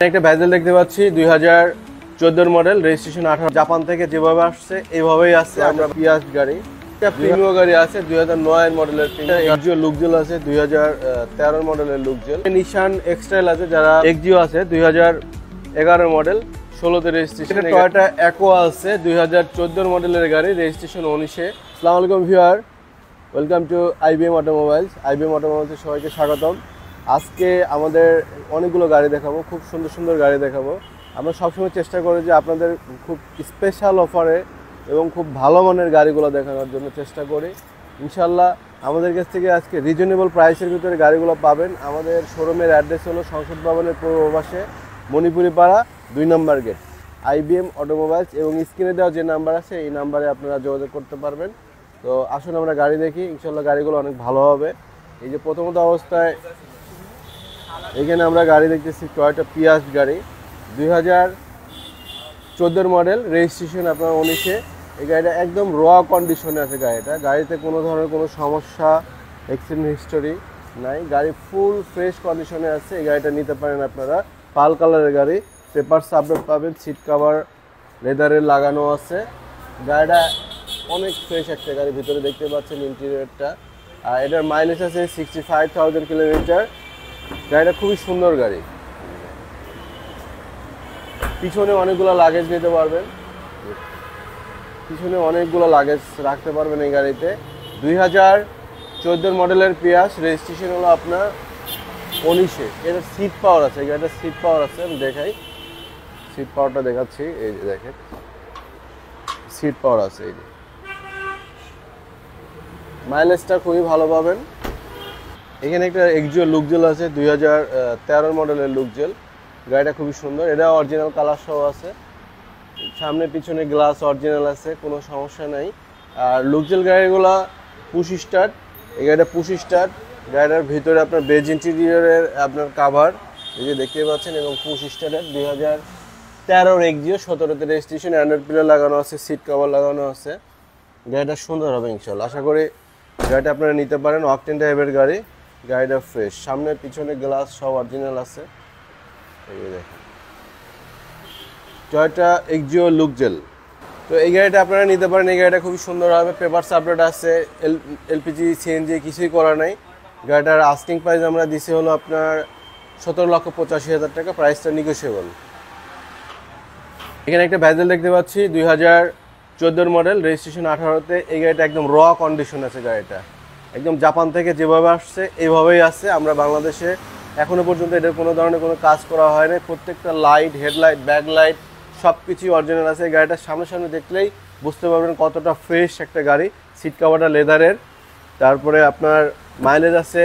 একটা ভেজেল দেখতে পাচ্ছি 2014 মডেল, রেজিস্ট্রেশন 18, জাপান থেকে যেভাবে আসছে এইভাবেই আসছে। আমরা পিয়াস গাড়ি, একটা প্রিমিয়াম গাড়ি আছে 2009 মডেলের, এক্সিও লুকজেল আছে 2013 মডেলের লুকজেল, নিশান এক্সট্রাইল আছে, যারা এক্সিও আছে 2011 মডেল, 16তে রেজিস্ট্রেশন। টয়োটা অ্যাকোয়া আছে 2014 মডেলের গাড়ি, রেজিস্ট্রেশন 19-এ। আসসালামু আলাইকুম viewer, welcome to IBM automobiles. আইবিএম অটোমোবাইলসে সবাইকে স্বাগতম। আজকে আমাদের অনেকগুলো গাড়ি দেখাবো, খুব সুন্দর সুন্দর গাড়ি দেখাবো। আমরা সবসময় চেষ্টা করি যে আপনাদের খুব স্পেশাল অফারে এবং খুব ভালো মানের গাড়িগুলো দেখানোর জন্য চেষ্টা করি। ইনশাল্লাহ আমাদের কাছ থেকে আজকে রিজনেবল প্রাইসের ভিতরে গাড়িগুলো পাবেন। আমাদের শোরুমের অ্যাড্রেস হলো সংসদ ভবনের পূর্ব পাশে, মণিপুরি পাড়া, 2 নম্বর গেট, আইবিএম অটোমোবাইলস। এবং স্ক্রিনে দেওয়া যে নাম্বার আছে এই নাম্বারে আপনারা যোগাযোগ করতে পারবেন। তো আসুন আমরা গাড়ি দেখি, ইনশাল্লাহ গাড়িগুলো অনেক ভালো হবে। এই যে প্রথমত অবস্থায় এখানে আমরা গাড়ি দেখতেছি, টয়োটা পিয়াস গাড়ি, 2014 মডেল, রেজিস্ট্রেশন আপনার 19-এ। এই গাড়িটা একদম র কন্ডিশনে আছে। গাড়িতে কোনো ধরনের কোনো সমস্যা, অ্যাক্সিডেন্ট হিস্টোরি নাই, গাড়ি ফুল ফ্রেশ কন্ডিশনে আছে। এই গাড়িটা নিতে পারেন আপনারা। পাল কালারের গাড়ি, পেপারস আপডেট পাবেন, সিট কভার লেদারের লাগানো আছে। গাড়িটা অনেক ফ্রেশ একটা গাড়ি, ভিতরে দেখতে পাচ্ছেন ইন্টেরিয়রটা। আর এটার মাইলেজ আছে 65,000 কিলোমিটার। গাড়িটা খুবই সুন্দর গাড়ি। পিছনে অনেকগুলো লাগেজ নিতে পারবেন, পিছনে অনেকগুলো লাগেজ রাখতে পারবেন এই গাড়িতে। 2014 মডেলের পিয়াস, রেজিস্ট্রেশন হলো আপনার 19-এ। এটা সিট পাওয়ার আছে, এই গাড়িটা সিট পাওয়ার আছে। আমি দেখাই, সিট পাওয়ারটা দেখাচ্ছি। এই যে দেখেন, সিট পাওয়ার আছে। এই যে মাইলেজটা খুবই ভালো পাবেন। এখানে একটা এক্সিও লুকজেল আছে 2013 মডেলের লুকজেল। গাড়িটা খুবই সুন্দর, এটা অরিজিনাল কালার সহ আছে। সামনে পিছনে গ্লাস অরিজিনাল আছে, কোনো সমস্যা নাই। আর লুকজেল গাড়িগুলো পুশ স্টার্ট, এই গাড়িটা পুশ স্টার্ট। গাড়িটার ভিতরে আপনার বেজ ইন্টেরিয়রের আপনার কাভার এই যে দেখতে পাচ্ছেন, এবং পুশ স্টার্টের 2013 এক্সিও, 17তে রেজিস্ট্রেশন, অ্যান্ড্রয়েড প্লে লাগানো আছে, সিট কভার লাগানো আছে। গাড়িটা সুন্দর হবে ইনশাল্লাহ, আশা করি গাড়িটা আপনারা নিতে পারেন। অকটেন টাইপের গাড়ি, গাড়িটা ফ্রেশ, সামনে পিছনে গ্লাস সব অরিজিনাল আছে। এই যে দেখেন, টয়োটা এক্সিও লুকজেল। তো এই গাড়িটা আপনারা নিতে পারেন। এই গাড়িটা খুবই সুন্দর হবে, পেপারস আপডেট আছে, এলপিজি সিএনজি কিছুই করা নাই। গাড়িটার আস্কিং প্রাইস আমরা দিছি হলো আপনার 17,85,000 টাকা, প্রাইসটা নিগোশিয়েবল। এখানে একটা ভেজেল দেখতে পাচ্ছি 2014 মডেল, রেজিস্ট্রেশন 18-তে। এই গাড়িটা একদম র কন্ডিশন আছে। গাড়িটা একদম জাপান থেকে যেভাবে আসছে এইভাবেই আছে। আমরা বাংলাদেশে এখনো পর্যন্ত এটার কোনো ধরনের কোনো কাজ করা হয় না। প্রত্যেকটা লাইট, হেডলাইট, ব্যাকলাইট সব কিছুই অরিজিনাল আছে। গাড়িটার সামনে দেখলেই বুঝতে পারবেন কতটা ফ্রেশ একটা গাড়ি। সিট কাভারটা লেদারের। তারপরে আপনার মাইলেজ আছে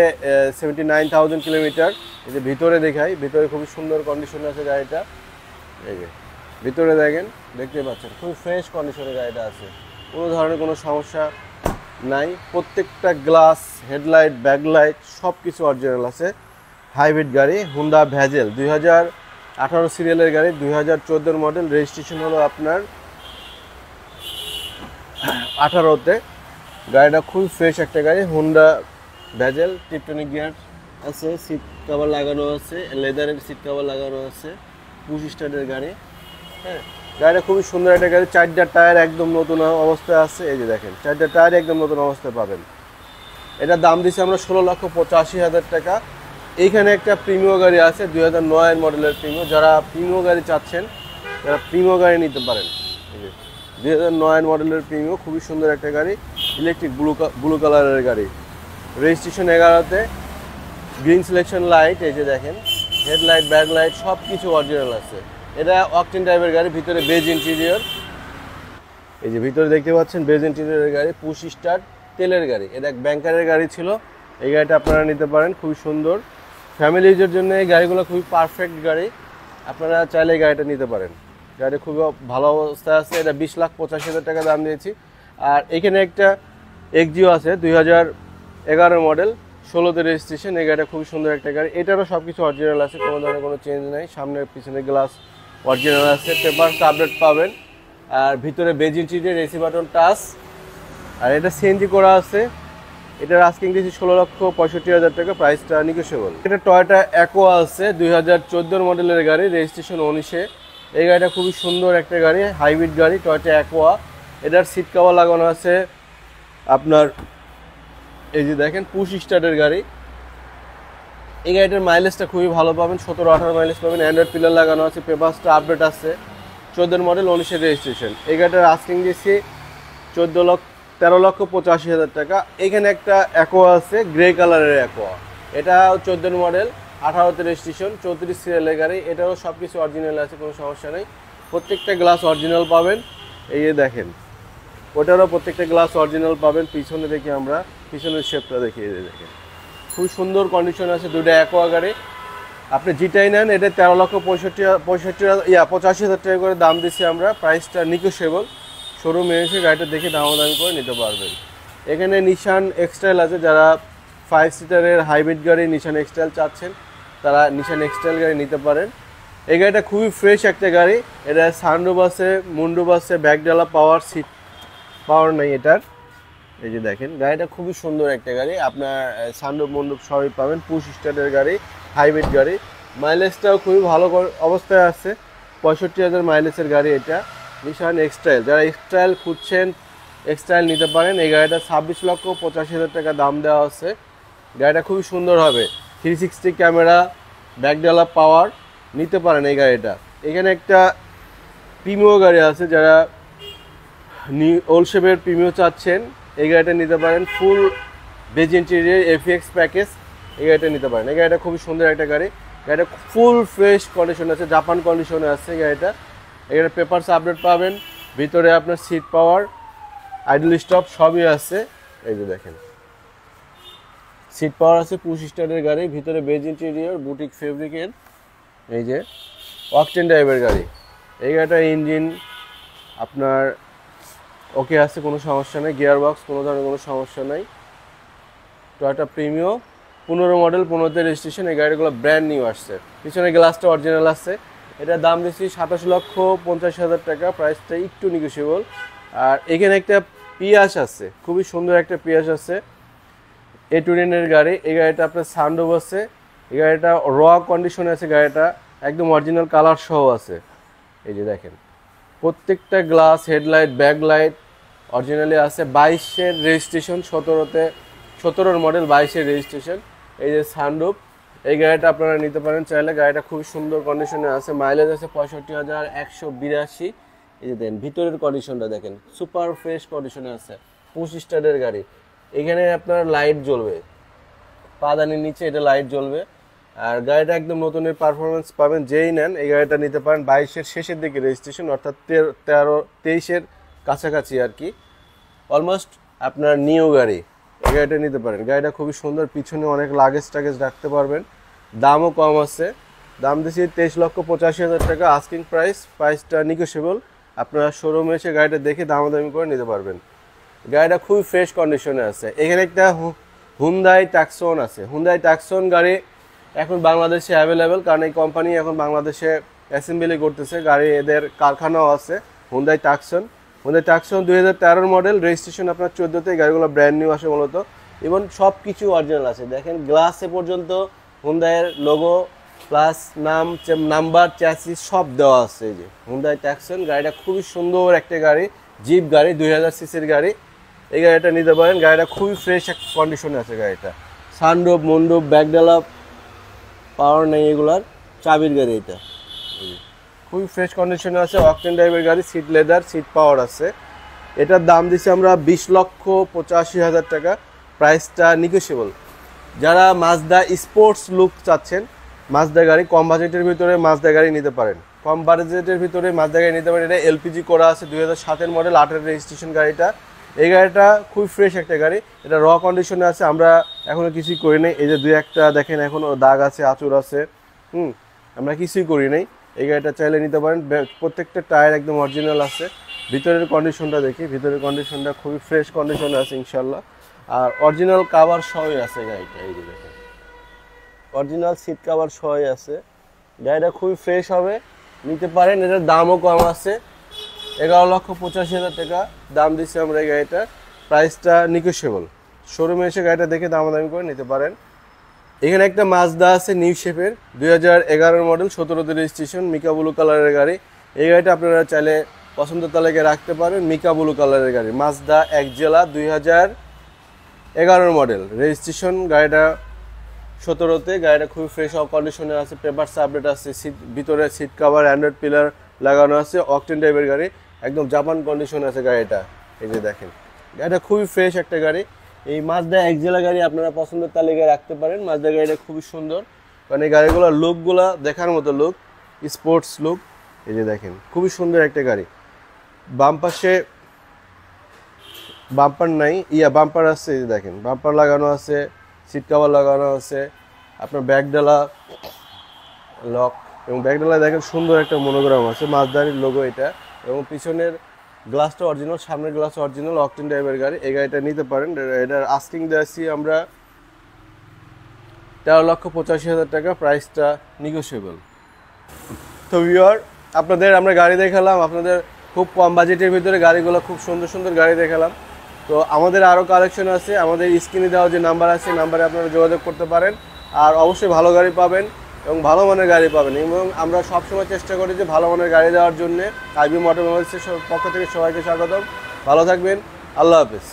79,000 কিলোমিটার। এই যে ভিতরে দেখাই, ভিতরে খুবই সুন্দর কন্ডিশনে আছে গাড়িটা। এই যে ভিতরে দেখেন, দেখতে পাচ্ছেন খুবই ফ্রেশ কন্ডিশনে গাড়িটা আছে, কোনো ধরনের কোনো সমস্যা নাই। প্রত্যেকটা গ্লাস, হেডলাইট, ব্যাকলাইট সব কিছু অরিজিনাল আছে। হাইব্রিড গাড়ি, হুন্ডা ভেজেল, 2018 সিরিয়ালের গাড়ি, 2014 মডেল, রেজিস্ট্রেশন হলো আপনার 18-তে। গাড়িটা খুবই ফ্রেশ একটা গাড়ি, হুন্ডা ভেজেল। টিপটনিক গিয়ার আছে, সিট কভার লাগানো আছে, লেদারের সিট কভার লাগানো আছে, পুশ স্টার্টের গাড়ি। হ্যাঁ, গাড়িটা খুবই সুন্দর একটা গাড়ি। 4টা টায়ার একদম নতুন অবস্থায় আছে। এই যে দেখেন, 4টা টায়ার একদম নতুন অবস্থায় পাবেন। এটার দাম দিচ্ছি আমরা 16,85,000 টাকা। এইখানে একটা প্রিমিয়াম গাড়ি আছে 2009 মডেলের প্রিমিয়াম। যারা প্রিমিয়াম গাড়ি চাচ্ছেন, যারা প্রিমিয়াম গাড়ি নিতে পারেন। 2009 মডেলের প্রিমিয়াম, খুবই সুন্দর একটা গাড়ি, ইলেকট্রিক ব্লু কালারের গাড়ি, রেজিস্ট্রেশন 11-তে। গ্রিন সিলেকশন লাইট, এই যে দেখেন, হেডলাইট, ব্যাকলাইট সব কিছু অরিজিনাল আছে। এটা অকটেন টাইপের গাড়ি, ভিতরে বেজ ইন্টেরিয়র। এই যে ভিতরে দেখতে পাচ্ছেন বেজ ইন্টেরিয়রের গাড়ি, পুশ স্টার্ট, তেলের গাড়ি। এটা এক ব্যাংকারের গাড়ি ছিল। এই গাড়িটা আপনারা নিতে পারেন, খুবই সুন্দর। ফ্যামিলি ইউজের জন্য এই গাড়িগুলো খুবই পারফেক্ট গাড়ি, আপনারা চাইলে এই গাড়িটা নিতে পারেন। গাড়ি খুবই ভালো অবস্থায় আছে। এটা 20,85,000 টাকা দাম দিয়েছি। আর এখানে একটা এক্সিও আছে 2011 মডেল, 16তে রেজিস্ট্রেশন। এই গাড়িটা খুবই সুন্দর একটা গাড়ি। এটারও সব কিছু অরিজিনাল আছে, কোনো ধরনের কোনো চেঞ্জ নেই। সামনের পিছনে গ্লাস অরিজিনাল আছে, পেপারস আপডেট পাবেন। আর ভিতরে beige interior, AC button touch. আর এটা সিএনজি করা আছে। এটার আস্কিং দিয়েছি 16,65,000 টাকা, প্রাইসটা নিগোশিয়েবল। এটা টয়োটা অ্যাকোয়া আছে 2014 মডেলের গাড়ি, রেজিস্ট্রেশন 19-এ। এই গাড়িটা খুবই সুন্দর একটা গাড়ি, হাইব্রিড গাড়ি, টয়োটা অ্যাকোয়া। এটার সিট কভার লাগানো আছে আপনার, এই যে দেখেন, পুশ স্টার্টের গাড়ি। এই গাড়িটার মাইলেজটা খুবই ভালো পাবেন, 17-18 মাইলেজ পাবেন। অ্যান্ড্রয়েড পিলার লাগানো আছে, পেপারসটা আপডেট আছে। 14 মডেল, 19-এর রেজিস্ট্রেশন। এই গাড়িটার আস্কিং দিয়েছি 13,85,000 টাকা। এখানে একটা অ্যাকোয়া আছে, গ্রে কালারের অ্যাকোয়া। এটা 14 মডেল, 18-তে রেজিস্ট্রেশন, 34 সিরিয়ালের গাড়ি। এটাও সব কিছু অরিজিনাল আছে, কোনো সমস্যা নেই। প্রত্যেকটা গ্লাস অরিজিনাল পাবেন। এই যে দেখেন, ওটারও প্রত্যেকটা গ্লাস অরিজিনাল পাবেন। পিছনে দেখি আমরা, পিছনের শেপটা দেখি, এই দেখেন খুব সুন্দর কন্ডিশন আছে। দুটো অ্যাকোয়া গাড়ি, আপনি যেটাই নেন এটা 13,85,000 টাকা করে দাম দিচ্ছি আমরা। প্রাইসটা নিগোশিয়েবল, শোরুমে এসে গাড়িটা দেখে দামাদামি করে নিতে পারবেন। এখানে নিশান এক্সটাইল আছে, যারা 5 সিটারের হাইব্রিড গাড়ি নিশান এক্সটাইল চাচ্ছেন তারা নিশান এক্সটাইল গাড়ি নিতে পারেন। এই গাড়িটা খুবই ফ্রেশ একটা গাড়ি। এটা সানরুফ আছে, মুন্ডুপ আছে, ব্যাকডালা পাওয়ার, সিট পাওয়ার নেই এটার। এই যে দেখেন, গাড়িটা খুবই সুন্দর একটা গাড়ি, আপনার সানরুফ মুন্ডুপ সবই পাবেন। পুশ স্টার্টের গাড়ি, হাইব্রিড গাড়ি। মাইলেজটাও খুবই ভালো অবস্থায় আছে, 65,000 মাইলেজের গাড়ি এটা। নিশান এক্সটাইল, যারা এক্সটাইল খুঁজছেন এক্সটাইল নিতে পারেন। এই গাড়িটা 26,85,000 টাকা দাম দেওয়া আছে। গাড়িটা খুবই সুন্দর হবে, 360 ক্যামেরা, ব্যাকডালা পাওয়ার, নিতে পারেন এই গাড়িটা। এখানে একটা প্রিমিও গাড়ি আছে, যারা ওল্ড শেপের প্রিমিও চাচ্ছেন এই গাড়িটা নিতে পারেন। ফুল বেজ ইন্টেরিয়র এফএক্স প্যাকেজ, এই গাড়িটা নিতে পারেন। এই গাড়িটা খুবই সুন্দর একটা গাড়ি। গাড়িটা ফুল ফ্রেশ কন্ডিশন আছে, জাপান কন্ডিশনে আছে গাড়িটা। এখানে পেপারস আপডেট পাবেন, ভিতরে আপনার সিট পাওয়ার, আইডল স্টপ সবই আছে। এই যে দেখেন, সিট পাওয়ার আছে, পুশ স্টার্টের গাড়ি, ভিতরে বেজ ইন্টেরিয়র, বুটিক ফেব্রিকের। এই যে অকটেন ড্রাইভের গাড়ি। এই গাড়িটার ইঞ্জিন আপনার ওকে আছে, কোনো সমস্যা নেই। গিয়ার বক্স কোনো ধরনের কোনো সমস্যা নেই। টয়োটা প্রিমিও 15 মডেল, 15-তে রেজিস্ট্রেশন। এই গাড়িগুলো ব্র্যান্ড নিউ আসছে। পিছনে গ্লাসটা অরিজিনাল আছে। এটার দাম দিচ্ছি 27,50,000 টাকা, প্রাইসটা একটু নিগোশিয়েবল। আর এখানে একটা পিয়াস আছে, খুবই সুন্দর একটা পিয়াস আছে, A29-এর গাড়ি। এই গাড়িটা আপনার সানরুফ আছে। এই গাড়িটা র কন্ডিশনে আছে, গাড়িটা একদম অরিজিনাল কালার সহ আছে। এই যে দেখেন, প্রত্যেকটা গ্লাস, হেডলাইট, ব্যাকলাইট অরিজিনালি আছে। 22-এর রেজিস্ট্রেশন, 17-র মডেল, 22-এর রেজিস্ট্রেশন। এই যে সানরুফ, এই গাড়িটা আপনারা নিতে পারেন চাইলে। গাড়িটা খুবই সুন্দর কন্ডিশনে আছে, মাইলেজ আছে 65,182। এই যে দেখেন, ভিতরের কন্ডিশনটা দেখেন, সুপার ফ্রেশ কন্ডিশনে আছে, পুশ স্টার্টের গাড়ি। এখানে আপনার লাইট জ্বলবে, পাদানির নিচে এটা লাইট জ্বলবে। আর গাড়িটা একদম নতুনের পারফরমেন্স পাবেন, যেই নেন এই গাড়িটা নিতে পারেন। 22-এর শেষের দিকে রেজিস্ট্রেশন, অর্থাৎ 23-এর কাছাকাছি আর কি, অলমোস্ট আপনার নিউ গাড়ি। এই গাড়িটা নিতে পারেন। গাড়িটা খুবই সুন্দর, পিছনে অনেক লাগেজ টাগেজ রাখতে পারবেন। দামও কম আছে, দাম দিচ্ছি 23,85,000 টাকা আস্কিং প্রাইস। প্রাইসটা নিগোশিয়েবল, আপনারা শোরুমে এসে গাড়িটা দেখে দামাদামি করে নিতে পারবেন। গাড়িটা খুবই ফ্রেশ কন্ডিশনে আছে। এখানে একটা হুন্ডাই টাকসন আছে। হুন্ডাই টাকসন গাড়ি এখন বাংলাদেশে অ্যাভেলেবেল, কারণ এই কোম্পানি এখন বাংলাদেশে অ্যাসেম্বলি করতেছে গাড়ি, এদের কারখানাও আছে। হুন্ডাই টাকসন 2013 মডেল, রেজিস্ট্রেশন আপনার 14-তে। গাড়িগুলো ব্র্যান্ড নিউ আসে মূলত, এবং সব কিছু অরিজিনাল আছে। দেখেন, গ্লাসে পর্যন্ত হুন্ডাইয়ের লোগো প্লাস নাম, নাম্বার, চ্যাসিস সব দেওয়া আছে। এই যে হুন্ডাই টাকসন, গাড়িটা খুবই সুন্দর একটা গাড়ি, জিপ গাড়ি, 2000 সিসির গাড়ি। এই গাড়িটা নিতে পারেন। গাড়িটা খুবই ফ্রেশ কন্ডিশনে আছে গাড়িটা। সানরুফ, মুন্ডুপ, ব্যাকডালা পাওয়ার নেই, এগুলার চাবির গাড়ি এটা। খুবই ফ্রেশ কন্ডিশনে আছে, অকটেন ড্রাইভের গাড়ি, সিট লেদার, সিট পাওয়ার আছে। এটার দাম দিচ্ছি আমরা 20,85,000 টাকা, প্রাইসটা নিগোশিয়েবল। যারা মাজদা স্পোর্টস লুক চাচ্ছেন, মাজদা গাড়ি, কম বাজেটের ভিতরে মাজদা গাড়ি নিতে পারেন। কম বাজেটের ভিতরে মাজদা গাড়ি নিতে পারেন। এটা এলপিজি করা আছে, 2007-এর মডেল, 8-এর রেজিস্ট্রেশন গাড়িটা। এই গাড়িটা খুবই ফ্রেশ একটা গাড়ি, এটা র কন্ডিশনে আছে। আমরা এখনো কিছুই করি নাই। এই যে 2-1টা দেখেন এখনো দাগ আছে, আঁচড় আছে, আমরা কিছুই করি নাই। এই গাড়িটা চাইলে নিতে পারেন। প্রত্যেকটা টায়ার একদম অরিজিনাল আছে। ভিতরের কন্ডিশনটা দেখি, ভিতরের কন্ডিশনটা খুবই ফ্রেশ কন্ডিশনে আছে ইনশাল্লাহ। আর অরিজিনাল কাভার সহই আছে গাড়িটা। এই যে দেখেন, অরিজিনাল সিট কাভার সহই আছে। গাড়িটা খুবই ফ্রেশ হবে, নিতে পারেন। এটার দামও কম আছে, 11,85,000 টাকা দাম দিচ্ছি আমরা এই গাড়িটার। প্রাইসটা নিগোশিয়েবল। শোরুমে এসে গাড়িটা দেখে দামাদামি করে নিতে পারেন। এখানে একটা মাজদা আছে নিউ শেপের 2011 মডেল, 17তে রেজিস্ট্রেশন, মিকা ব্লু কালারের গাড়ি। এই গাড়িটা আপনারা চাইলে পছন্দের তালিকায় রাখতে পারেন। মিকা ব্লু কালারের গাড়ি, মাজদা এক্সেলা 2011 মডেল, রেজিস্ট্রেশন। গাড়িটা 17তে। গাড়িটা খুবই ফ্রেশ কন্ডিশনে আছে, পেপারস আপডেট আছে, সিট ভিতরে সিট কাভার, অ্যান্ড্রয়েড পিলার লাগানো আছে, অকটেন টাইপের গাড়ি, একদম জাপান কন্ডিশনে আছে গাড়িটা। এই যে দেখেন, গাড়িটা খুবই ফ্রেশ একটা গাড়ি। এই মাজদা এক্সেলা গাড়ি আপনারা পছন্দের তালিকায় রাখতে পারেন। মাজদা গাড়িটা খুবই সুন্দর, কারণ এই গাড়িগুলোর লুকগুলো দেখার মতো লুক, স্পোর্টস লুক। এই যে দেখেন, খুবই সুন্দর একটা গাড়ি। বাম পাশে বাম্পার নাই, বাম্পার আছে, এই যে দেখেন বাম্পার লাগানো আছে, সিট কাভার লাগানো আছে, আপনার ব্যাকডালা লক, এবং ব্যাকডালায় দেখেন সুন্দর একটা মনোগ্রাম আছে, মাজদার লোগো এটা, এবং পিছনের গ্লাসটা অরিজিনাল, সামনের গ্লাস অরিজিনাল, অকটেন টাইপের গাড়ি। এই গাড়িটা নিতে পারেন। এটার আস্কিং দিয়েছি আমরা 13,85,000 টাকা, প্রাইসটা নিগোশিয়েবল। তো ভিউয়ার, আপনাদের আমরা গাড়ি দেখালাম, আপনাদের খুব কম বাজেটের ভিতরে গাড়িগুলো, খুব সুন্দর সুন্দর গাড়ি দেখালাম। তো আমাদের আরও কালেকশন আছে, আমাদের স্ক্রিনে দেওয়া যে নাম্বার আছে, নাম্বারে আপনারা যোগাযোগ করতে পারেন। আর অবশ্যই ভালো গাড়ি পাবেন এবং ভালো মানের গাড়ি পাবেন, এবং আমরা সবসময় চেষ্টা করি যে ভালো মানের গাড়ি দেওয়ার জন্যে। আইবি মোটরমোবাইলসের পক্ষ থেকে সবাইকে স্বাগতম। ভালো থাকবেন, আল্লাহ হাফেজ।